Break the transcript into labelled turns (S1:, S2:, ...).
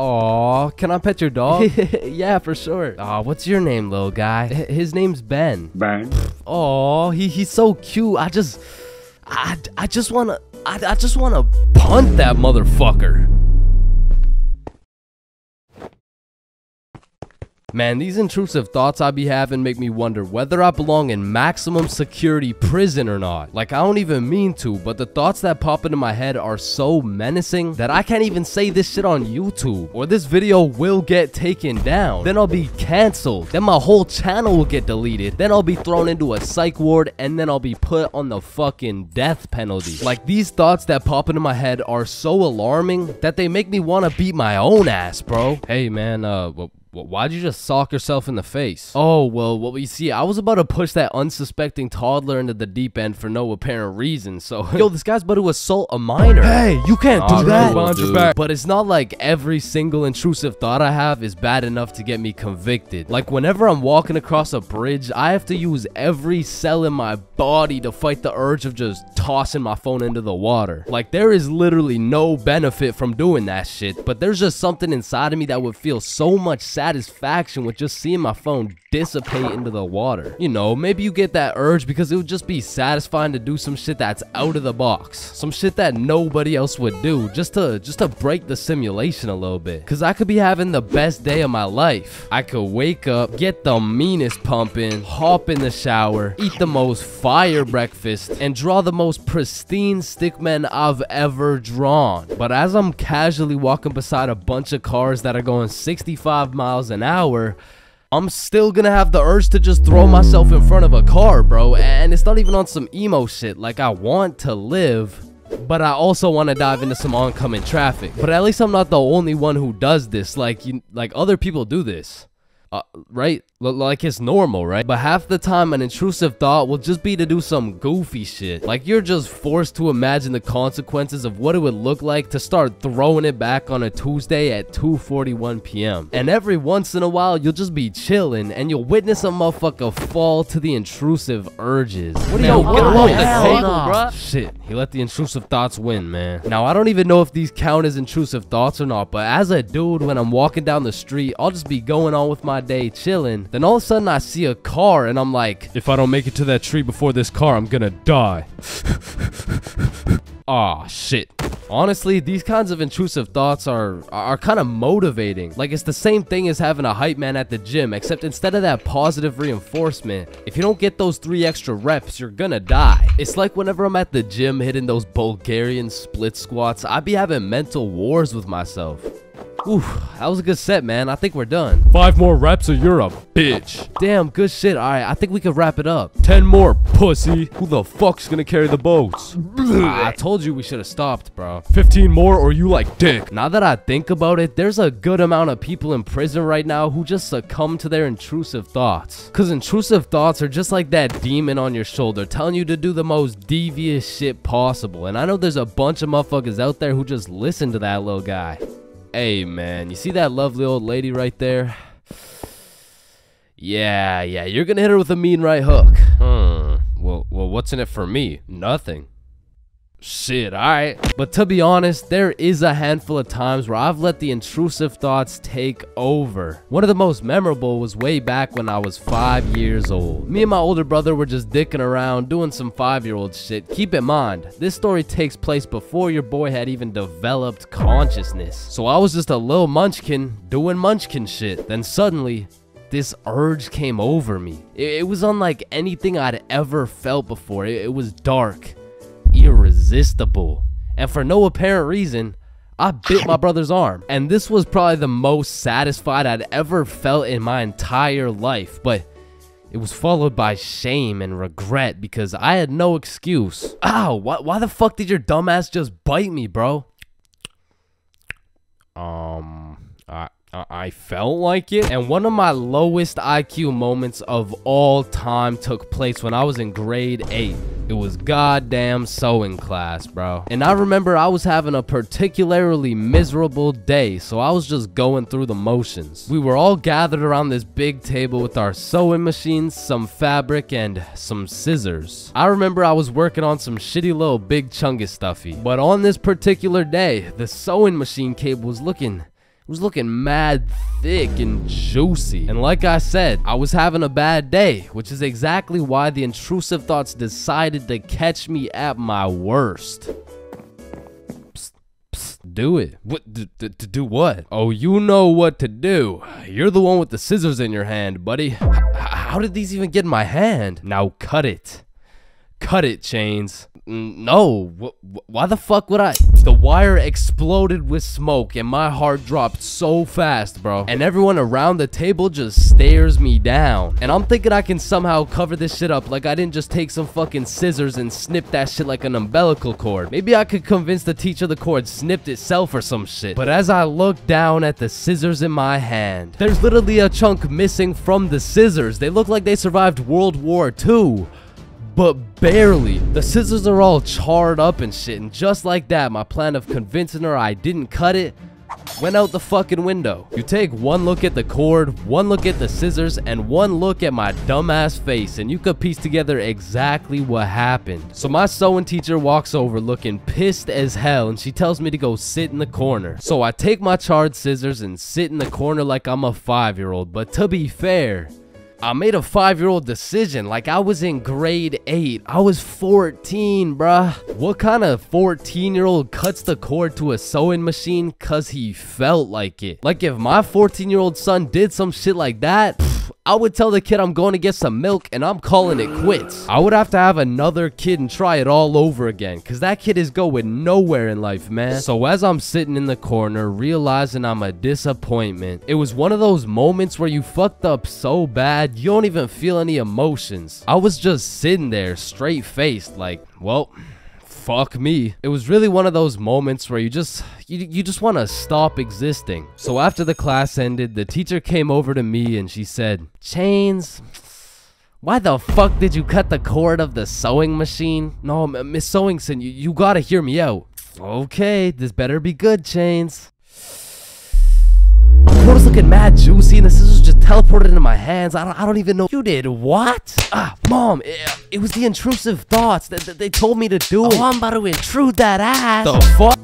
S1: Aw, can I pet your dog?
S2: Yeah, for sure.
S1: Aw, what's your name, little guy?
S2: His name's Ben.
S3: Ben.
S1: Aw, he's so cute. I just wanna punt that motherfucker. Man, these intrusive thoughts I be having make me wonder whether I belong in maximum security prison or not. Like, I don't even mean to, but the thoughts that pop into my head are so menacing that I can't even say this shit on YouTube, or this video will get taken down. Then I'll be canceled. Then my whole channel will get deleted. Then I'll be thrown into a psych ward, and then I'll be put on the fucking death penalty. Like, these thoughts that pop into my head are so alarming that they make me want to beat my own ass, bro. Hey, man, why'd you just sock yourself in the face? Oh, well, you see, I was about to push that unsuspecting toddler into the deep end for no apparent reason, so... Yo, this guy's about to assault a minor.
S2: Hey, you can't do that.
S1: Cool, but it's not like every single intrusive thought I have is bad enough to get me convicted. Like, whenever I'm walking across a bridge, I have to use every cell in my body to fight the urge of just tossing my phone into the water. Like, there is literally no benefit from doing that shit, but there's just something inside of me that would feel so much satisfaction with just seeing my phone dissipate into the water. You know, maybe you get that urge because it would just be satisfying to do some shit that's out of the box, some shit that nobody else would do, just to break the simulation a little bit. Cause I could be having the best day of my life. I could wake up, get the meanest pumping, hop in the shower, eat the most fire breakfast, and draw the most pristine stickmen I've ever drawn. But as I'm casually walking beside a bunch of cars that are going 65 miles an hour, I'm still gonna have the urge to just throw myself in front of a car, bro. And it's not even on some emo shit. Like, I want to live, but I also want to dive into some oncoming traffic. But at least I'm not the only one who does this. Like, other people do this. Right? Like, it's normal, right? But half the time an intrusive thought will just be to do some goofy shit. Like, you're just forced to imagine the consequences of what it would look like to start throwing it back on a Tuesday at 2:41 p.m. And every once in a while, you'll just be chilling and you'll witness a motherfucker fall to the intrusive urges. What are you get off the table, bruh? Shit, he let the intrusive thoughts win, man. Now, I don't even know if these count as intrusive thoughts or not, but as a dude, when I'm walking down the street, I'll just be going on with my day chilling. Then all of a sudden I see a car and I'm like, if I don't make it to that tree before this car, I'm gonna die. Aw, shit. Honestly, these kinds of intrusive thoughts are kind of motivating. Like, it's the same thing as having a hype man at the gym, except instead of that positive reinforcement, if you don't get those 3 extra reps, you're gonna die. It's like whenever I'm at the gym hitting those Bulgarian split squats, I be having mental wars with myself. Ooh, that was a good set, man. I think we're done.
S4: 5 more reps or you're a bitch.
S1: Damn, good shit. Alright, I think we could wrap it up.
S4: 10 more, pussy. Who the fuck's gonna carry the boats?
S1: I told you we should have stopped, bro.
S4: 15 more or you like dick.
S1: Now that I think about it, there's a good amount of people in prison right now who just succumb to their intrusive thoughts. Cause intrusive thoughts are just like that demon on your shoulder telling you to do the most devious shit possible. And I know there's a bunch of motherfuckers out there who just listen to that little guy. Hey, man, you see that lovely old lady right there? Yeah, you're gonna hit her with a mean right hook. Well, what's in it for me? Nothing. Shit, alright. But to be honest, there is a handful of times where I've let the intrusive thoughts take over. One of the most memorable was way back when I was 5 years old. Me and my older brother were just dicking around, doing some 5-year-old shit. Keep in mind, this story takes place before your boy had even developed consciousness. So I was just a little munchkin doing munchkin shit. Then suddenly, this urge came over me. It was unlike anything I'd ever felt before. It was dark, irresistible, and for no apparent reason, I bit my brother's arm. And this was probably the most satisfied I'd ever felt in my entire life, but it was followed by shame and regret because I had no excuse. Ow, why the fuck did your dumbass just bite me, bro? I felt like it. And one of my lowest IQ moments of all time took place when I was in grade 8. It was goddamn sewing class, bro. And I remember I was having a particularly miserable day, so I was just going through the motions. We were all gathered around this big table with our sewing machines, some fabric, and some scissors. I remember I was working on some shitty little Big Chungus stuffy. But on this particular day, the sewing machine cable was looking It was looking mad thick and juicy. And like I said, I was having a bad day, which is exactly why the intrusive thoughts decided to catch me at my worst. Do it. What? To do what? Oh, you know what to do. You're the one with the scissors in your hand, buddy. How did these even get in my hand? Now cut it. Cut it, Chains. No. Why the fuck would I? The wire exploded with smoke and my heart dropped so fast, bro. And everyone around the table just stares me down. And I'm thinking I can somehow cover this shit up like I didn't just take some fucking scissors and snip that shit like an umbilical cord. Maybe I could convince the teacher the cord snipped itself or some shit. But as I look down at the scissors in my hand, there's literally a chunk missing from the scissors. They look like they survived World War II. But barely. The scissors are all charred up and shit, and just like that, my plan of convincing her I didn't cut it went out the fucking window. You take one look at the cord, one look at the scissors, and one look at my dumbass face, and you could piece together exactly what happened. So my sewing teacher walks over looking pissed as hell, and she tells me to go sit in the corner. So I take my charred scissors and sit in the corner like I'm a 5-year-old, but to be fair, I made a 5-year-old decision like I was in grade 8. I was 14, bruh. What kind of 14-year-old cuts the cord to a sewing machine cause he felt like it? Like if my 14-year-old son did some shit like that, I would tell the kid I'm going to get some milk and I'm calling it quits. I would have to have another kid and try it all over again, cause that kid is going nowhere in life, man. So as I'm sitting in the corner realizing I'm a disappointment, it was one of those moments where you fucked up so bad you don't even feel any emotions. I was just sitting there straight faced like, well, fuck me. It was really one of those moments where you just want to stop existing. So after the class ended, the teacher came over to me and she said, Chains, why the fuck did you cut the cord of the sewing machine? No, Miss Sewingson, you gotta hear me out. Okay, this better be good, Chains. The cord was looking mad juicy and the scissors just teleported into my hands. I don't even know. You did what? Mom, it was the intrusive thoughts that they told me to do it. Oh, I'm about to intrude that ass. The fuck?